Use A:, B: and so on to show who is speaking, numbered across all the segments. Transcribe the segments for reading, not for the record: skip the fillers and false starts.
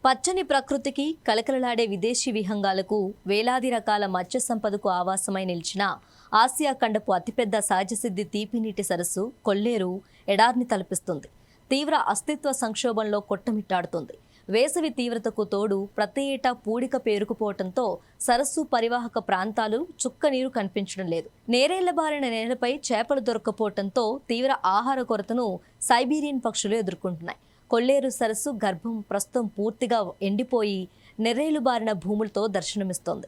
A: పచ్చని ప్రకృతికి కలకలలాడే విదేశీ విహంగాలకు వేలాది రకాల మత్స్య సంపదకు ఆవాసమై నిలిచిన ఆసియా ఖండపు అతిపెద్ద సహజసిద్ధి తీపినీటి సరస్సు కొల్లేరు ఎడారిని తలపిస్తుంది. తీవ్ర అస్తిత్వ సంక్షోభంలో కొట్టమిట్టాడుతుంది. వేసవి తీవ్రతకు తోడు ప్రతి ఏటా పూడిక పేరుకుపోవడంతో సరస్సు పరివాహక ప్రాంతాలు చుక్క నీరు కనిపించడం లేదు. నేరేళ్లబారిన నేలపై చేపలు దొరక్కపోవడంతో తీవ్ర ఆహార కొరతను సైబీరియన్ పక్షులు ఎదుర్కొంటున్నాయి. కొల్లేరు సరస్సు గర్భం ప్రస్తుతం పూర్తిగా ఎండిపోయి నెర్రేలుబారిన భూములతో దర్శనమిస్తోంది.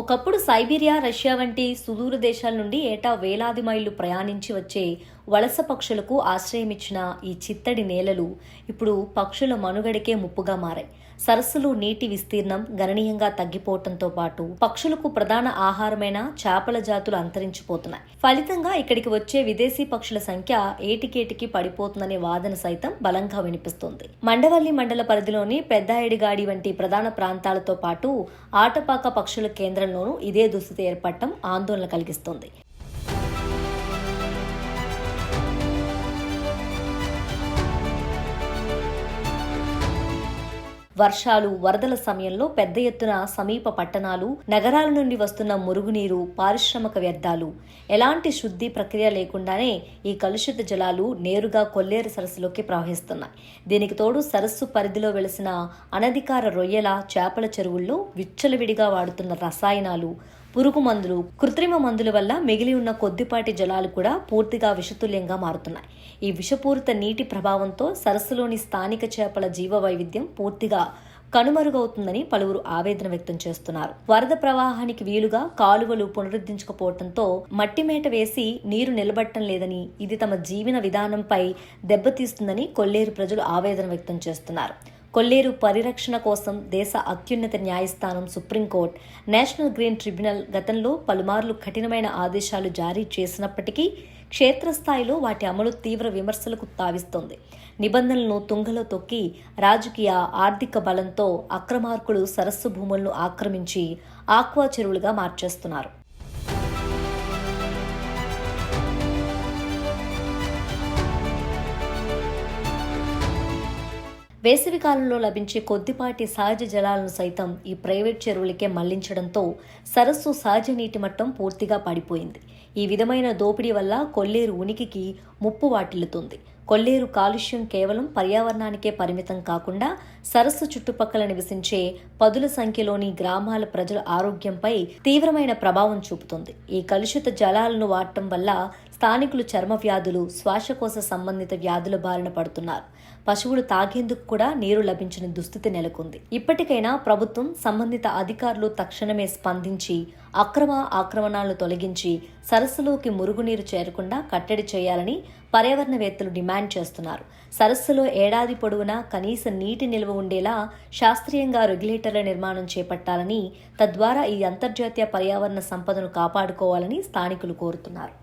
A: ఒకప్పుడు సైబీరియా, రష్యా వంటి సుదూర దేశాల నుండి ఏటా వేలాది మైళ్లు ప్రయాణించి వచ్చే వలస పక్షులకు ఆశ్రయమిచ్చిన ఈ చిత్తడి నేలలు ఇప్పుడు పక్షుల మనుగడకే ముప్పుగా మారాయి. సరస్సులో నీటి విస్తీర్ణం గణనీయంగా తగ్గిపోవడంతో పాటు పక్షులకు ప్రధాన ఆహారమైన చేపల జాతులు అంతరించిపోతున్నాయి. ఫలితంగా ఇక్కడికి వచ్చే విదేశీ పక్షుల సంఖ్య ఏటికేటికి పడిపోతుందనే వాదన సైతం బలంగా వినిపిస్తోంది. మండవల్లి మండల పరిధిలోని పెద్దాయడిగాడి వంటి ప్రధాన ప్రాంతాలతో పాటు ఆటపాక పక్షుల కేంద్రంలోనూ ఇదే దుస్థితి ఏర్పడటం ఆందోళన కలిగిస్తోంది. వర్షాలు, వరదల సమయంలో పెద్ద ఎత్తున సమీప పట్టణాలు, నగరాల నుండి వస్తున్న మురుగునీరు, పారిశ్రామిక వ్యర్థాలు, ఎలాంటి శుద్ధి ప్రక్రియ లేకుండానే ఈ కలుషిత జలాలు నేరుగా కొల్లేరు సరస్సులోకి ప్రవహిస్తున్నాయి. దీనికి తోడు సరస్సు పరిధిలో వెలిసిన అనధికార రొయ్యల, చేపల చెరువుల్లో విచ్చలవిడిగా వాడుతున్న రసాయనాలు, పురుగు మందులు, కృత్రిమ మందుల వల్ల మిగిలి ఉన్న కొద్దిపాటి జలాలు కూడా పూర్తిగా విషతుల్యంగా మారుతున్నాయి. ఈ విషపూరిత నీటి ప్రభావంతో సరస్సులోని స్థానిక చేపల జీవ వైవిధ్యం పూర్తిగా కనుమరుగవుతుందని పలువురు ఆవేదన వ్యక్తం చేస్తున్నారు. వరద ప్రవాహానికి వీలుగా కాలువలు పునరుద్ధరించకపోవడంతో మట్టిమేట వేసి నీరు నిలబట్టం లేదని, ఇది తమ జీవన విధానంపై దెబ్బతీస్తుందని కొల్లేరు ప్రజలు ఆవేదన వ్యక్తం చేస్తున్నారు. కొల్లేరు పరిరక్షణ కోసం దేశ అత్యున్నత న్యాయస్థానం సుప్రీంకోర్టు, నేషనల్ గ్రీన్ ట్రిబ్యునల్ గతంలో పలుమార్లు కఠినమైన ఆదేశాలు జారీ చేసినప్పటికీ క్షేత్రస్థాయిలో వాటి అమలు తీవ్ర విమర్శలకు తావిస్తోంది. నిబంధనలను తుంగలో తొక్కి రాజకీయ, ఆర్థిక బలంతో అక్రమార్కులు సరస్సు భూములను ఆక్రమించి ఆక్వా చెరువులుగా మార్చేస్తున్నారు. వేసవి కాలంలో లభించే కొద్దిపాటి సహజ జలాలను సైతం ఈ ప్రైవేట్ చెరువులకే మళ్లించడంతో సరస్సు సహజ నీటి మట్టం పూర్తిగా పడిపోయింది. ఈ విధమైన దోపిడీ వల్ల కొల్లేరు ఉనికికి ముప్పు వాటిల్లుతుంది. కొల్లేరు కాలుష్యం కేవలం పర్యావరణానికే పరిమితం కాకుండా సరస్సు చుట్టుపక్కల నివసించే పదుల సంఖ్యలోని గ్రామాల ప్రజల ఆరోగ్యంపై తీవ్రమైన ప్రభావం చూపుతుంది. ఈ కలుషిత జలాలను వాడటం వల్ల స్థానికులు చర్మ వ్యాధులు, శ్వాసకోశ సంబంధిత వ్యాధుల బారిన పడుతున్నారు. పశువులు తాగేందుకు కూడా నీరు లభించిన దుస్థితి నెలకొంది. ఇప్పటికైనా ప్రభుత్వం, సంబంధిత అధికారులు తక్షణమే స్పందించి ఆక్రమణాలను తొలగించి సరస్సులోకి మురుగునీరు చేరకుండా కట్టడి చేయాలని పర్యావరణవేత్తలు డిమాండ్ చేస్తున్నారు. సరస్సులో ఏడాది పొడవునా కనీస నీటి నిల్వ ఉండేలా శాస్త్రీయంగా రెగ్యులేటర్ల నిర్మాణం చేపట్టాలని, తద్వారా ఈ అంతర్జాతీయ పర్యావరణ సంపదను కాపాడుకోవాలని స్థానికులు కోరుతున్నారు.